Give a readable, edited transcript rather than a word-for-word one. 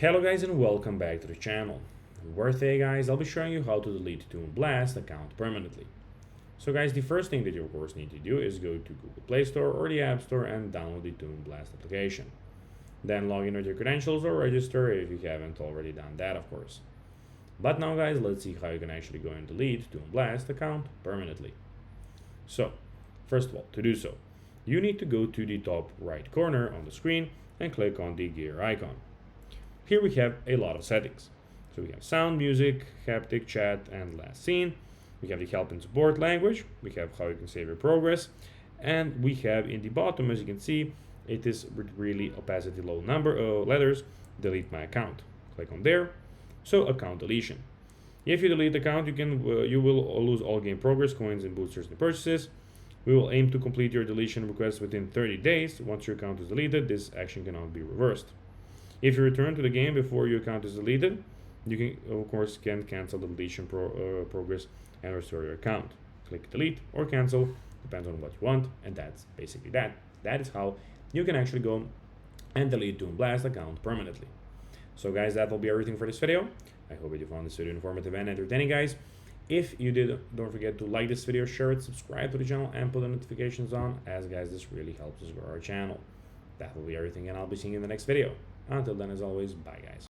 Hello guys and welcome back to the channel, where today guys I'll be showing you how to delete Toon Blast account permanently. So guys, the first thing that you of course need to do is go to Google Play Store or the App Store and download the Toon Blast application. Then log in with your credentials or register if you haven't already done that, of course. But now guys, let's see how you can actually go and delete Toon Blast account permanently. So first of all, to do so, you need to go to the top right corner on the screen and click on the gear icon. Here we have a lot of settings. So we have sound, music, haptic, chat, and last seen. We have the help and support language. We have how you can save your progress. And we have in the bottom, as you can see, it is with really opacity low letters, delete my account. Click on there. So account deletion. If you delete the account, you will lose all game progress, coins, and boosters and purchases. We will aim to complete your deletion request within 30 days. Once your account is deleted, this action cannot be reversed. If you return to the game before your account is deleted, you can of course cancel the deletion progress and restore your account. Click delete or cancel, depends on what you want, and that's basically that. That is how you can actually go and delete Toon Blast account permanently. So guys, that will be everything for this video. I hope that you found this video informative and entertaining, guys. If you did, don't forget to like this video, share it, subscribe to the channel, and put the notifications on, as guys, this really helps us grow our channel. That will be everything, and I'll be seeing you in the next video. Until then, as always, bye guys.